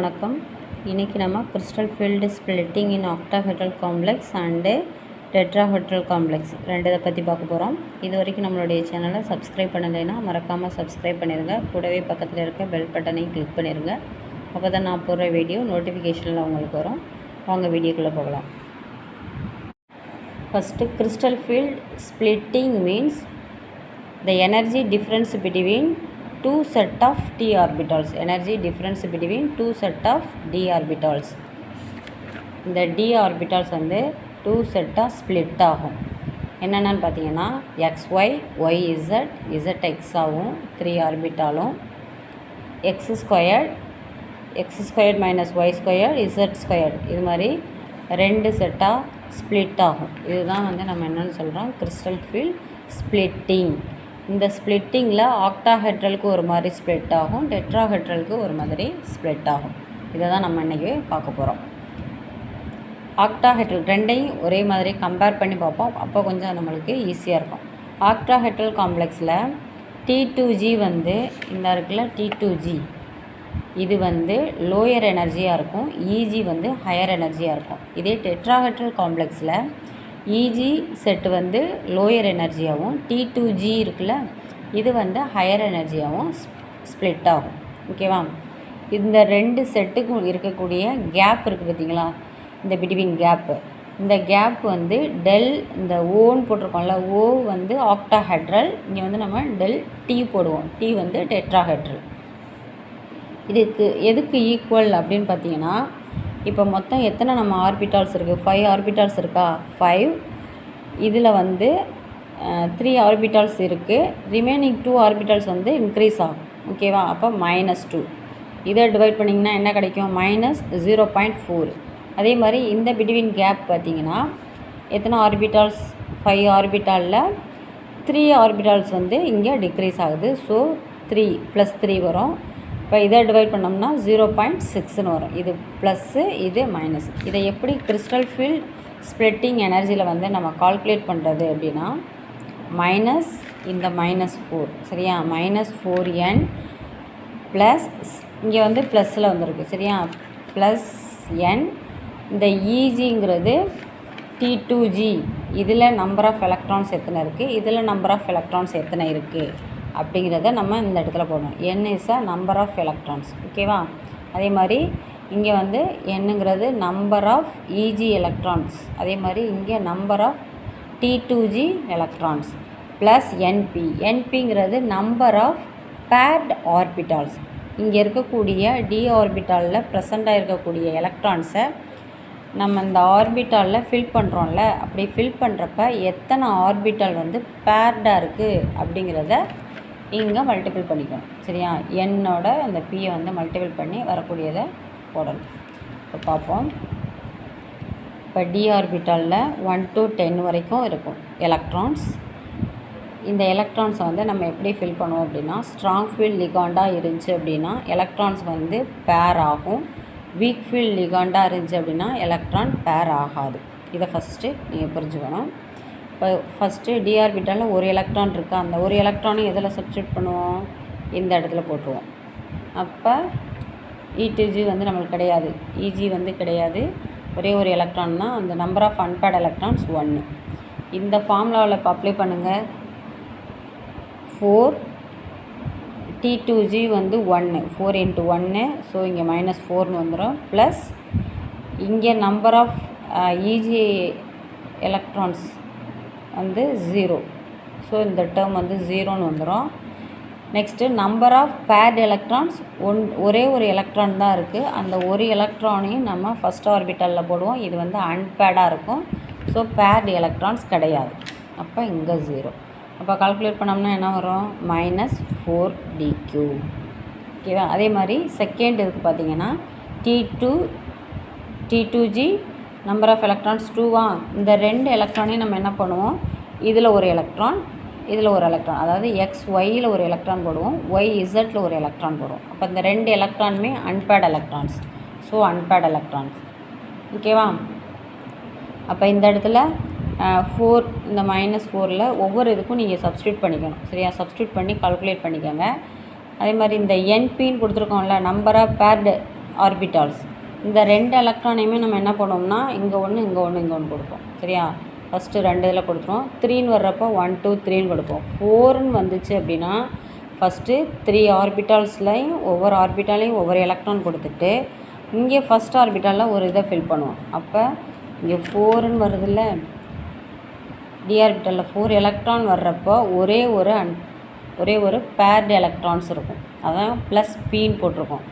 வணக்கம். இன்றைக்கி நம்ம crystal field splitting in octahedral complex and tetrahedral complex இதை பற்றி பார்க்க போகிறோம். இது வரைக்கும் நம்மளுடைய சேனலை சப்ஸ்கிரைப் பண்ணலைன்னா மறக்காமல் சப்ஸ்கிரைப் பண்ணிடுங்க. கூடவே பக்கத்தில் இருக்க பெல் பட்டனையும் கிளிக் பண்ணிடுங்க. அப்போ தான் நான் போடுற வீடியோ நோட்டிஃபிகேஷனில் உங்களுக்கு வரும். வாங்க வீடியோக்குள்ளே போகலாம். First, crystal field splitting means the energy difference between two set of d orbitals. Energy difference between two set of d orbitals. இந்த d orbitals வந்து two set of split ஆகும். என்னென்னு பார்த்தீங்கன்னா xy, yz, zx ஆகும் 3 ஆர்பிட்டாலும், x squared minus y squared, z squared இது மாதிரி 2 செட்டாக split ஆகும். இதுதான் வந்து நம்ம என்னென்னு சொல்கிறோம், கிறிஸ்டல் ஃபீல்ட் ஸ்ப்ளிட்டிங். இந்த ஸ்ப்ளிட்டிங்கில் ஆக்டாஹெட்ரலுக்கு ஒரு மாதிரி ஸ்ப்ளிட் ஆகும், டெட்ராஹெட்ரலுக்கு ஒரு மாதிரி ஸ்ப்ளிட் ஆகும். இதை தான் நம்ம இன்றைக்கி பார்க்க போகிறோம். ஆக்டாஹெட்ரல் ரெண்டையும் ஒரே மாதிரி கம்பேர் பண்ணி பார்ப்போம். அப்போ கொஞ்சம் நம்மளுக்கு ஈஸியாக இருக்கும். ஆக்டாஹெட்ரல் காம்ப்ளெக்ஸில் T2G வந்து இந்த இருக்குல்ல T2G, இது வந்து லோயர் எனர்ஜியாக இருக்கும், EG வந்து ஹையர் எனர்ஜியாக இருக்கும். இதே டெட்ராஹெட்ரல் காம்ப்ளெக்ஸில் EG செட்டு வந்து லோயர் எனர்ஜியாகவும், T2G இருக்குல்ல இது வந்து ஹையர் எனர்ஜியாகவும் ஸ்ப்ளிட் ஆகும். ஓகேவா? இந்த 2 செட்டுக்கும் இருக்கக்கூடிய கேப் இருக்குது பார்த்திங்களா, இந்த பிட்வீன் கேப்பு, இந்த கேப் வந்து டெல், இந்த ஓன்னு போட்டிருக்கோம்ல, ஓ வந்து ஆக்டாஹெட்ரல், இங்கே வந்து நம்ம டெல் T போடுவோம், T வந்து டெட்ராஹெட்ரல். இதுக்கு எதுக்கு ஈக்குவல் அப்படின்னு பார்த்தீங்கன்னா, இப்போ மொத்தம் எத்தனை நம்ம ஆர்பிட்டால்ஸ் இருக்குது, 5 ஆர்பிட்டால்ஸ் இருக்கா, 5. இதில் வந்து 3 ஆர்பிட்டால்ஸ் இருக்குது, ரிமைனிங் 2 ஆர்பிட்டால்ஸ் வந்து இன்க்ரீஸ் ஆகும். ஓகேவா? அப்போ -2 இதை டிவைட் பண்ணிங்கன்னா என்ன கிடைக்கும், -0.4. அதே மாதிரி இந்த பிட்வீன் கேப் பார்த்திங்கன்னா எத்தனை ஆர்பிட்டால்ஸ், 5 ஆர்பிட்டாலில் 3 ஆர்பிட்டால்ஸ் வந்து இங்கே டிக்ரீஸ் ஆகுது. ஸோ 3 + 3 வரும். இப்போ இதை டிவைட் பண்ணோம்னா 0.6ன்னு வரும். இது ப்ளஸ்ஸு, இது மைனஸ். இதை எப்படி கிறிஸ்டல் ஃபீல்ட் ஸ்ப்ளிட்டிங் எனர்ஜியில் வந்து நம்ம கால்குலேட் பண்ணுறது அப்படின்னா, மைனஸ் இந்த -4 சரியா, -4n ப்ளஸ் இங்கே வந்து ப்ளஸில் வந்திருக்கு சரியா, ப்ளஸ் n. இந்த EGங்கிறது T2G, இதில் நம்பர் ஆஃப் எலக்ட்ரான்ஸ் எத்தனை இருக்குது, இதில் நம்பர் ஆஃப் எலக்ட்ரான்ஸ் எத்தனை இருக்குது அப்படிங்கிறத நம்ம இந்த இடத்துல போடணும். n is a number of electrons. ஓகேவா? அதே மாதிரி இங்கே வந்து என்னங்கிறது நம்பர் ஆஃப் EG எலக்ட்ரான்ஸ், அதே மாதிரி இங்கே number of T2G electrons plus NPங்கிறது நம்பர் ஆஃப் பேர்ட் ஆர்பிட்டால்ஸ். இங்கே இருக்கக்கூடிய D ஆர்பிட்டாலில் ப்ரெசண்ட்டாக இருக்கக்கூடிய எலக்ட்ரான்ஸை நம்ம இந்த ஆர்பிட்டாலில் ஃபில் பண்ணுறோம்ல, அப்படி ஃபில் பண்ணுறப்ப எத்தனை ஆர்பிட்டால் வந்து பேர்டாக இருக்குது அப்படிங்கிறத இங்கே மல்டிபிள் பண்ணிக்கணும் சரியா. என்னோட அந்த பியை வந்து மல்டிபிள் பண்ணி வரக்கூடியதை போடணும். இப்போ பார்ப்போம். இப்போ D ஆர்பிட்டாலில் 1 to 10 வரைக்கும் இருக்கும் எலக்ட்ரான்ஸ். இந்த எலக்ட்ரான்ஸை வந்து நம்ம எப்படி ஃபில் பண்ணுவோம் அப்படின்னா, ஸ்ட்ராங் ஃபீல்ட் லிகாண்டாக இருந்துச்சு அப்படின்னா எலக்ட்ரான்ஸ் வந்து பேர் ஆகும், வீக் ஃபீல்ட் லிகாண்டாக இருந்துச்சு அப்படின்னா எலக்ட்ரான் பேர் ஆகாது. இதை ஃபஸ்ட்டு நீங்கள் புரிஞ்சுக்கணும். இப்போ ஃபஸ்ட்டு D ஆர்பிட்டாலில் ஒரு எலக்ட்ரான் இருக்குது, அந்த ஒரு எலக்ட்ரானை எதில் சப்ஸ்டியூட் பண்ணுவோம், இந்த இடத்துல போட்டுருவோம். அப்போ E2G வந்து நம்மளுக்கு கிடையாது, EG வந்து கிடையாது, ஒரே ஒரு எலக்ட்ரான் தான். அந்த நம்பர் ஆஃப் அன்பேர்ட் எலக்ட்ரான்ஸ் 1. இந்த ஃபார்முலாவில் இப்போ அப்ளை பண்ணுங்கள். 4 T2G வந்து 1, 4 × 1, ஸோ இங்கே -4ன்னு வந்துடும். ப்ளஸ் இங்கே நம்பர் ஆஃப் EG எலக்ட்ரான்ஸ் வந்து 0, ஸோ இந்த டேர்ம் வந்து 0ன்னு வந்துடும். Next number of paired electrons ஒரே ஒரு எலக்ட்ரான் தான் இருக்குது, அந்த ஒரு எலக்ட்ரானையும் நம்ம ஃபஸ்ட் ஆர்பிட்டலில் போடுவோம். இது வந்து அன்பேர்டாக இருக்கும், ஸோ பேர்ட் எலக்ட்ரான்ஸ் கிடையாது. அப்போ இங்கே 0. அப்போ கால்குலேட் பண்ணோம்னா என்ன வரும், -4dq. ஓகேவா? அதே மாதிரி செகண்ட் இதுக்கு பார்த்தீங்கன்னா T2G நம்பர் ஆஃப் எலக்ட்ரான்ஸ் 2வா, இந்த 2 எலக்ட்ரானையும் நம்ம என்ன பண்ணுவோம், இதில் ஒரு எலக்ட்ரான், இதில் ஒரு எலக்ட்ரான், அதாவது XYயில் ஒரு எலக்ட்ரான் போடுவோம், YZயில் ஒரு எலக்ட்ரான் போடுவோம். அப்போ இந்த 2 எலக்ட்ரானுமே unpaired electrons, so unpaired electrons. ஓகேவா? அப்போ இந்த இடத்துல 4, இந்த -4ல் ஒவ்வொரு இதுக்கும் நீங்கள் சப்ஸ்டியூட் பண்ணிக்கணும் சரியா. சப்ஸ்டியூட் பண்ணி கால்குலேட் பண்ணிக்கோங்க. அதே மாதிரி இந்த NPன்னு கொடுத்துருக்கோம்ல, நம்பர் ஆஃப் பேர்டு ஆர்பிட்டால்ஸ். இந்த 2 எலக்ட்ரானையுமே நம்ம என்ன பண்ணுவோம்னா இங்கே ஒன்று இங்கே ஒன்று இங்கே ஒன்று கொடுப்போம். சரியா? ஃபஸ்ட்டு 2 இதில் கொடுத்துருவோம். 3ன்னு வர்றப்போ 1 2 3ன்னு கொடுப்போம். 4ன்னு வந்துச்சு அப்படின்னா ஃபஸ்ட்டு 3 ஆர்பிட்டால்ஸ்லையும் ஒவ்வொரு ஆர்பிட்டாலையும் ஒவ்வொரு எலக்ட்ரான் கொடுத்துட்டு இங்கே ஃபஸ்ட் ஆர்பிட்டாலில் ஒரு இதை ஃபில் பண்ணுவோம். அப்போ இங்கே 4ன்னு வருதுல்ல, டி ஆர்பிட்டலில் 4 எலக்ட்ரான் வர்றப்போ ஒரே ஒரு பேர்டு எலக்ட்ரான்ஸ் இருக்கும். அதான் ப்ளஸ் பின்னு போட்டிருக்கோம்.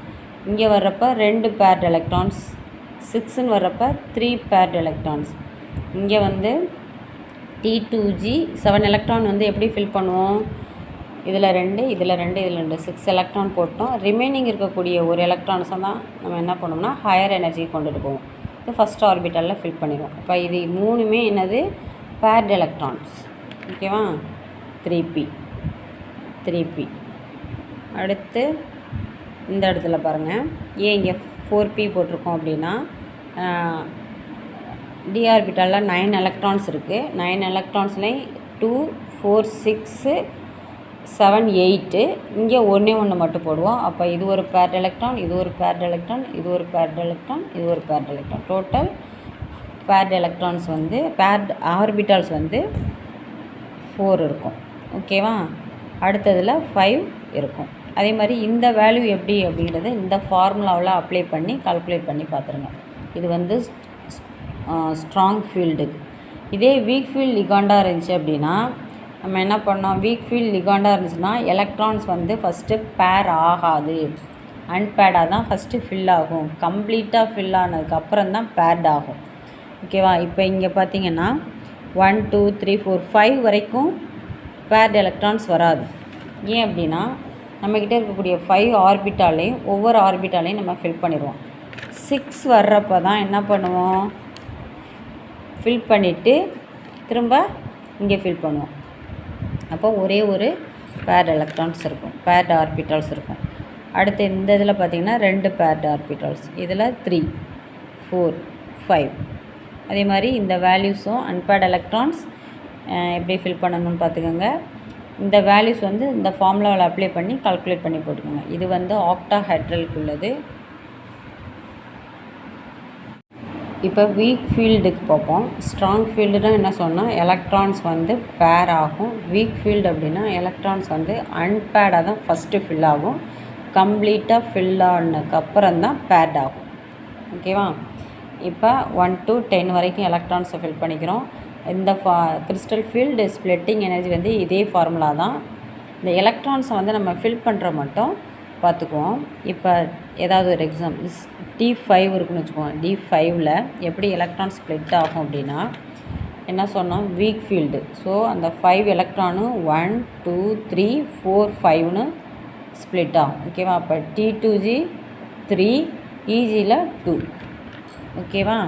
இங்கே வர்றப்போ 2 பேர்டு எலக்ட்ரான்ஸ், 6ன்னு வர்றப்போ 3 பேர்டு எலக்ட்ரான்ஸ். இங்கே வந்து T2G 7 எலக்ட்ரான் வந்து எப்படி ஃபில் பண்ணுவோம்? இதில் 2 இதில் 2 இதில் 2 6 எலக்ட்ரான் போட்டோம். ரிமைனிங் இருக்கக்கூடிய ஒரு எலக்ட்ரான்ஸை தான் நம்ம என்ன பண்ணோம்னா ஹையர் எனர்ஜி கொண்டுட்டு போவோம். இது ஃபஸ்ட் ஆர்பிட்டலில் ஃபில் பண்ணிடுவோம். அப்போ இது 3மே என்னது? Bird electrons. ஓகேவா? 3p. அடுத்து இந்த இடத்துல பாருங்கள், ஏன் இங்கே 4p போட்டிருக்கோம் அப்படின்னா டி ஆர்பிட்டலில் 9 எலக்ட்ரான்ஸ் இருக்குது. 9 எலக்ட்ரான்ஸ்லேயும் 2 4 6 7 8 இங்கே ஒன்று மட்டும் போடுவோம். அப்போ இது ஒரு பேர்டு எலக்ட்ரான், இது ஒரு பேர்டு எலக்ட்ரான், இது ஒரு பேர்டு எலக்ட்ரான், இது ஒரு bird electron. Total bird electrons வந்து பேர்டு ஆர்பிட்டால்ஸ் வந்து 4 இருக்கும். ஓகேவா? அடுத்ததில் 5 இருக்கும். அதே மாதிரி இந்த வேல்யூ எப்படி அப்படிங்கிறது இந்த ஃபார்முலாவில் அப்ளை பண்ணி கால்குலேட் பண்ணி பார்த்துருங்க. இது வந்து ஸ்ட்ராங் ஃபீல்டுக்கு. இதே வீக் ஃபீல்டு லிகாண்டாக இருந்துச்சு அப்படின்னா நம்ம என்ன பண்ணோம்? வீக் ஃபீல்டு லிகாண்டாக இருந்துச்சுன்னா எலக்ட்ரான்ஸ் வந்து ஃபஸ்ட்டு பேர் ஆகாது, அன்பேர்டாக தான் ஃபஸ்ட்டு ஃபில் ஆகும். கம்ப்ளீட்டாக ஃபில் ஆனதுக்கப்புறம் தான் பேர்ட் ஆகும். ஓகேவா? இப்போ இங்கே பார்த்தீங்கன்னா 1 2 3 4 5 வரைக்கும் பேர்டு எலக்ட்ரான்ஸ் வராது. ஏன் அப்படின்னா நம்மக்கிட்ட இருக்கக்கூடிய 5 ஆர்பிட்டாலையும் ஒவ்வொரு ஆர்பிட்டாலையும் நம்ம ஃபில் பண்ணிடுவோம். 6 வர்றப்போ தான் என்ன பண்ணுவோம்? ஃபில் பண்ணிவிட்டு திரும்ப இங்கே ஃபில் பண்ணுவோம். அப்போ ஒரே ஒரு பேர்டு எலக்ட்ரான்ஸ் இருக்கும், பேர்டு ஆர்பிட்டால்ஸ் இருக்கும். அடுத்து இந்த இதில் பார்த்திங்கன்னா 2 பேர்டு ஆர்பிட்டால்ஸ், இதில் 3 4 5. அதே மாதிரி இந்த வேல்யூஸும் அன்பேர்டு எலக்ட்ரான்ஸ் எப்படி ஃபில் பண்ணணும்னு பார்த்துக்கோங்க. இந்த வேல்யூஸ் வந்து இந்த ஃபார்முலாவில் அப்ளை பண்ணி கால்குலேட் பண்ணி போட்டுக்கோங்க. இது வந்து ஆக்டாஹெட்ரலுக்கு உள்ளது. இப்போ வீக் ஃபீல்டுக்கு பார்ப்போம். ஸ்ட்ராங் ஃபீல்டுனா என்ன சொன்னால் எலக்ட்ரான்ஸ் வந்து பேர் ஆகும். வீக் ஃபீல்டு அப்படின்னா எலக்ட்ரான்ஸ் வந்து அன்பேர்டாக தான் ஃபஸ்ட்டு ஃபில் ஆகும். கம்ப்ளீட்டாக ஃபில் ஆனதுக்கப்புறம் தான் பேர்ட் ஆகும். ஓகேவா? இப்போ 1 to 10 வரைக்கும் எலக்ட்ரான்ஸை ஃபில் பண்ணிக்கிறோம். இந்த கிறிஸ்டல் ஃபீல்டு ஸ்ப்ளிட்டிங் எனர்ஜி வந்து இதே ஃபார்முலா தான். இந்த எலக்ட்ரான்ஸை வந்து நம்ம ஃபில் பண்ணுற மட்டும் பார்த்துக்குவோம். இப்போ ஏதாவது ஒரு எக்ஸாம்பிள் D5 இருக்குன்னு வச்சுக்குவோம். D5ல் எப்படி எலக்ட்ரான் ஸ்ப்ளிட் ஆகும் அப்படின்னா என்ன சொன்னோம்? Week field. ஸோ அந்த 5 எலக்ட்ரானும் 1 2 3 4 5ன்னு ஸ்ப்ளிட் ஆகும். ஓகேவா? அப்போ T2G 3 EGயில் 2. ஓகேவா?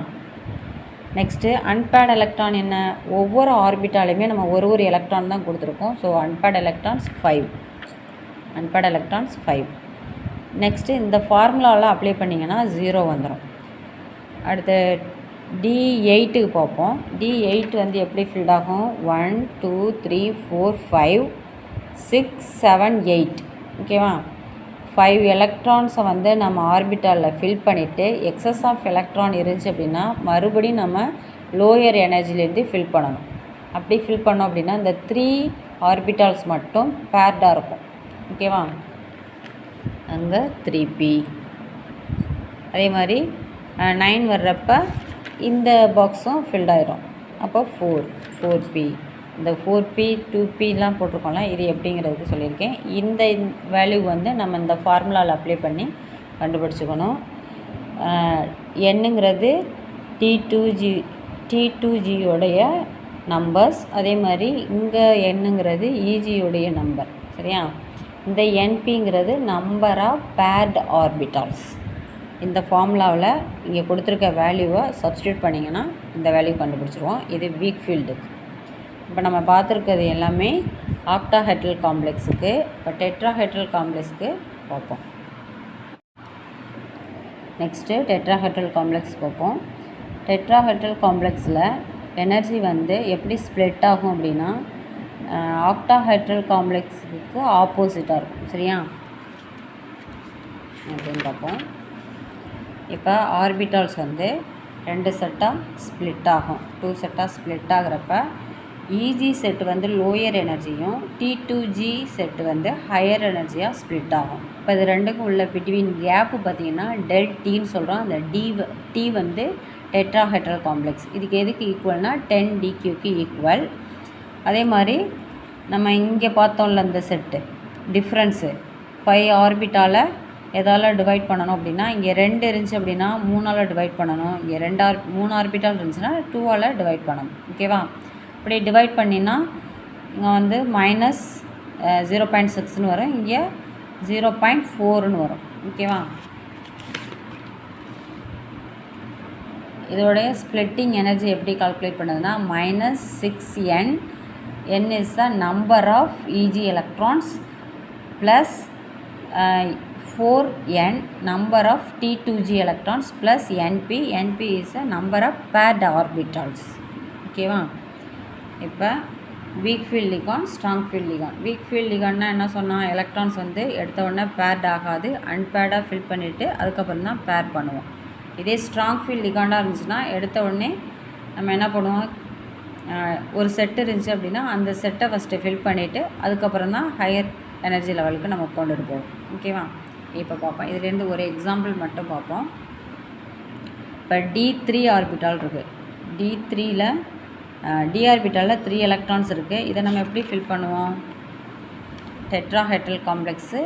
நெக்ஸ்ட்டு அன்பேர்டு எலக்ட்ரான் என்ன? ஒவ்வொரு ஆர்பிட்டாலையுமே நம்ம ஒரு எலக்ட்ரான் தான் கொடுத்துருக்கோம். So unpaired electrons 5. நெக்ஸ்ட்டு இந்த ஃபார்முலாவில் அப்ளை பண்ணிங்கன்னா 0 வந்துடும். அடுத்து D8க்கு பார்ப்போம். D8 வந்து எப்படி ஃபில்ட் ஆகும்? 1 2 3 4 5 6 7 8. ஓகேவா? 5 எலக்ட்ரான்ஸை வந்து நம்ம ஆர்பிட்டாலில் ஃபில் பண்ணிவிட்டு எக்ஸஸ் ஆஃப் எலக்ட்ரான் இருந்துச்சு அப்படின்னா மறுபடியும் நம்ம லோயர் எனர்ஜிலேருந்து ஃபில் பண்ணணும். அப்படி ஃபில் பண்ணோம் அப்படின்னா இந்த 3 ஆர்பிட்டால்ஸ் மட்டும் பேர்டாக இருக்கும். ஓகேவா? அங்கே 3p. அதே மாதிரி 9 வர்றப்ப இந்த பாக்ஸும் ஃபில்ட் ஆகிடும். அப்போ 4p. இந்த 4p 2pலாம் போட்டிருக்கோம்ல, இது எப்படிங்கிறதுக்கு சொல்லியிருக்கேன். இந்த வேல்யூ வந்து நம்ம இந்த ஃபார்முலாவில் அப்ளை பண்ணி கண்டுபிடிச்சிக்கணும். என்னங்கிறது T2Gயோடைய நம்பர்ஸ். அதே மாதிரி இங்கே என்னங்கிறது EGயோடைய நம்பர். சரியா? இந்த NPங்கிறது நம்பர் ஆஃப் பேர்டு ஆர்பிட்டால்ஸ். இந்த ஃபார்முலாவில் இங்கே கொடுத்துருக்க வேல்யூவை சப்ஸ்டியூட் பண்ணிங்கன்னா இந்த வேல்யூ கண்டுபிடிச்சிருவோம். இது வீக் ஃபீல்டுக்கு. இப்போ நம்ம பார்த்துருக்கிறது எல்லாமே ஆக்டாஹெட்ரல் காம்ப்ளெக்ஸுக்கு. இப்போ டெட்ராஹெட்ரல் காம்ப்ளெக்ஸுக்கு பார்ப்போம். நெக்ஸ்ட்டு டெட்ராஹெட்ரல் காம்ப்ளெக்ஸ் பார்ப்போம். டெட்ராஹெட்ரல் காம்ப்ளெக்ஸில் எனர்ஜி வந்து எப்படி ஸ்ப்ளிட் ஆகும் அப்படின்னா ஆக்டாஹெட்ரல் காம்ப்ளெக்ஸுக்கு ஆப்போசிட்டாக இருக்கும். சரியா? அப்படின்னு பார்ப்போம். இப்போ ஆர்பிட்டால்ஸ் வந்து 2 செட்டாக ஸ்ப்ளிட் ஆகும். 2 செட்டாக ஸ்ப்ளிட் ஆகிறப்ப இஜி செட் வந்து லோயர் எனர்ஜியும் T2G செட்டு வந்து ஹையர் எனர்ஜியாக ஸ்ப்ளிட் ஆகும். இப்போ இது ரெண்டுக்கும் உள்ள பிட்வீன் கேப்பு பார்த்திங்கன்னா ΔTன்னு சொல்கிறோம். அந்த T வந்து டெட்ராஹெட்ரல் காம்ப்ளெக்ஸ். இதுக்கு எதுக்கு ஈக்குவல்னால் 10dQக்கு ஈக்குவல். அதே மாதிரி நம்ம இங்கே பார்த்தோம்ல இந்த செட்டு டிஃப்ரென்ஸு 5 ஆர்பிட்டாலை எதால் டிவைட் பண்ணணும் அப்படின்னா இங்கே 2 இருந்துச்சு அப்படின்னா 3ஆல் டிவைட் பண்ணணும். இங்கே 3 ஆர்பிட்டால் இருந்துச்சுன்னா 2ஆல் டிவைட் பண்ணணும். ஓகேவா? இப்படி டிவைட் பண்ணினா இங்கே வந்து -0.6ன்னு வரும், இங்கே 0.4ன்னு வரும். ஓகேவா? இதோடைய ஸ்ப்ளிட்டிங் எனர்ஜி எப்படி கால்குலேட் பண்ணுதுன்னா -6n, n is the number of e g electrons plus 4n number of T2G electrons plus np is the number of paired orbitals. ஓகேவா? இப்போ weak field ligand, strong field ligand. Weak field லிகான்னா என்ன சொன்னால் electrons வந்து எடுத்த உடனே bird ஆகாது, அன்பேர்டாக fill பண்ணிவிட்டு அதுக்கப்புறம் தான் பேர் பண்ணுவோம். இதே ஸ்ட்ராங் ஃபீல்ட் லிகாண்டாக இருந்துச்சுன்னா எடுத்த உடனே நம்ம என்ன பண்ணுவோம், ஒரு செட்டு இருந்துச்சு அப்படின்னா அந்த செட்டை ஃபஸ்ட்டு ஃபில் பண்ணிவிட்டு அதுக்கப்புறம் தான் ஹையர் எனர்ஜி லெவலுக்கு நம்ம கொண்டுட்டு போவோம். ஓகேவா? இப்போ பார்ப்போம், இதுலேருந்து ஒரு எக்ஸாம்பிள் மட்டும் பார்ப்போம். இப்போ D3 ஆர்பிட்டால் இருக்குது. D3ல் D ஆர்பிட்டாலில் 3 எலக்ட்ரான்ஸ் இருக்குது. இதை நம்ம எப்படி ஃபில் பண்ணுவோம்? டெட்ராஹெட்ரல் காம்ப்ளெக்ஸு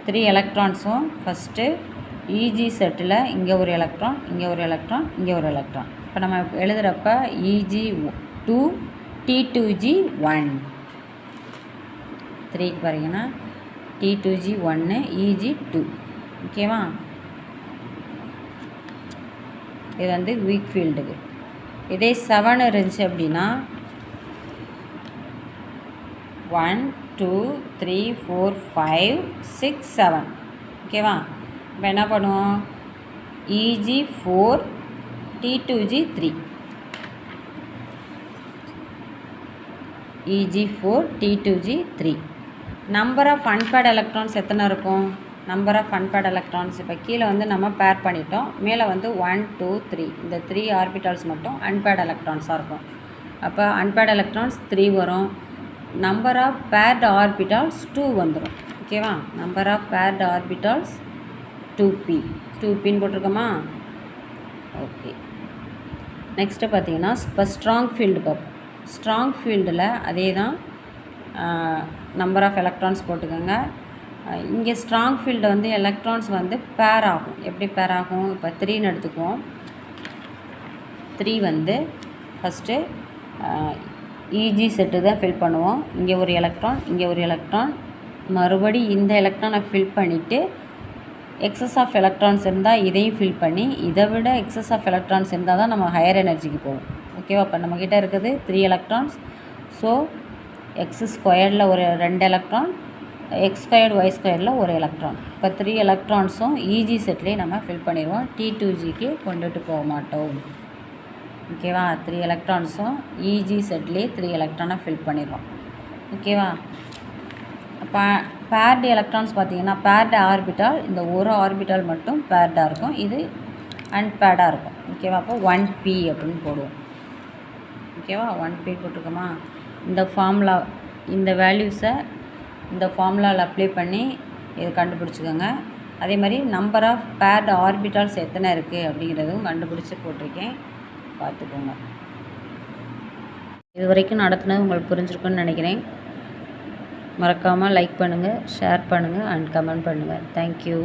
3 எலக்ட்ரான்ஸும் ஃபஸ்ட்டு இஜி செட்டில் இங்கே ஒரு எலக்ட்ரான், இங்கே ஒரு எலக்ட்ரான், இங்கே ஒரு எலக்ட்ரான். இப்போ நம்ம எழுதுகிறப்ப EG2 T2G1 3க்கு பாருங்கன்னா T2G1 EG2. ஓகேவா? இது வந்து வீக் ஃபீல்டுக்கு. இதே 7 இருந்துச்சு அப்படின்னா 1 2 3 4 5 6 7. ஓகேவா? இப்போ என்ன பண்ணுவோம், EG4 T2G3, EG4 T2G3. Number of அன்பேர்ட் electrons எத்தனை இருக்கும்? நம்பர் ஆஃப் அன்பேர்ட் எலக்ட்ரான்ஸ் இப்போ கீழே வந்து நம்ம பேர் பண்ணிட்டோம், மேலே வந்து 1 2 3 இந்த 3 ஆர்பிட்டால்ஸ் மட்டும் அன்பேர்ட் எலக்ட்ரான்ஸாக இருக்கும். அப்போ அன்பேர்ட் எலக்ட்ரான்ஸ் 3 வரும். நம்பர் ஆஃப் பேர்டு ஆர்பிட்டால்ஸ் 2 வந்துடும். ஓகேவா? நம்பர் ஆஃப் பேர்டு ஆர்பிட்டால்ஸ் 2pன்னு போட்டிருக்கோமா? ஓகே. நெக்ஸ்ட்டு பார்த்தீங்கன்னா இப்போ ஸ்ட்ராங் ஃபீல்டு பார்ப்போம். ஸ்ட்ராங் ஃபீல்டில் அதே தான் நம்பர் ஆஃப் எலக்ட்ரான்ஸ் போட்டுக்கோங்க. இங்கே ஸ்ட்ராங் ஃபீல்டு வந்து எலக்ட்ரான்ஸ் வந்து பேர் ஆகும். எப்படி பேர் ஆகும்? இப்போ 3ன்னு எடுத்துக்குவோம். 3 வந்து ஃபஸ்ட்டு இஜி செட்டு தான் ஃபில் பண்ணுவோம். இங்கே ஒரு எலக்ட்ரான், இங்கே ஒரு எலக்ட்ரான், மறுபடி இந்த எலக்ட்ரானை ஃபில் பண்ணிவிட்டு எக்ஸஸ் ஆஃப் எலக்ட்ரான்ஸ் இருந்தால் இதையும் ஃபில் பண்ணி, இதை விட எக்ஸஸ் ஆஃப் எலக்ட்ரான்ஸ் இருந்தால் தான் நம்ம ஹையர் எனர்ஜிக்கு போவோம். ஓகேவா? இப்போ நம்மக்கிட்ட இருக்குது 3 எலக்ட்ரான்ஸ். ஸோ x² ஒரு 2 எலக்ட்ரான், x² y² ஒரு எலக்ட்ரான். இப்போ 3 எலக்ட்ரான்ஸும் இஜி செட்லேயே நம்ம ஃபில் பண்ணிடுவோம். T2Gக்கு கொண்டுட்டு போக மாட்டோம். ஓகேவா? 3 எலக்ட்ரான்ஸும் இஜி செட்லேயே 3 எலக்ட்ரானை ஃபில் பண்ணிடுவோம். ஓகேவா? அப்போ பேர்டு எலக்ட்ரான்ஸ் பார்த்திங்கன்னா பேர்டு ஆர்பிட்டால் இந்த ஒரு ஆர்பிட்டால் மட்டும் பேர்டாக இருக்கும், இது அன்பேர்டாக இருக்கும். ஓகேவா? அப்போ 1p அப்படின்னு போடுவோம். ஓகேவா? 1p போட்டிருக்கோமா? இந்த ஃபார்முலா, இந்த வேல்யூஸை இந்த ஃபார்முலாவில் அப்ளை பண்ணி இதை கண்டுபிடிச்சிக்கோங்க. அதே மாதிரி நம்பர் ஆஃப் பேர்டு ஆர்பிட்டால்ஸ் எத்தனை இருக்குது அப்படிங்கிறதும் கண்டுபிடிச்சி போட்டிருக்கேன், பார்த்துக்கோங்க. இது வரைக்கும் நடத்துனது உங்களுக்கு புரிஞ்சிருக்குன்னு நினைக்கிறேன். மறக்காமல் லைக் பண்ணுங்கள், ஷேர் பண்ணுங்கள் அண்ட் கமெண்ட் பண்ணுங்கள். தேங்க்யூ.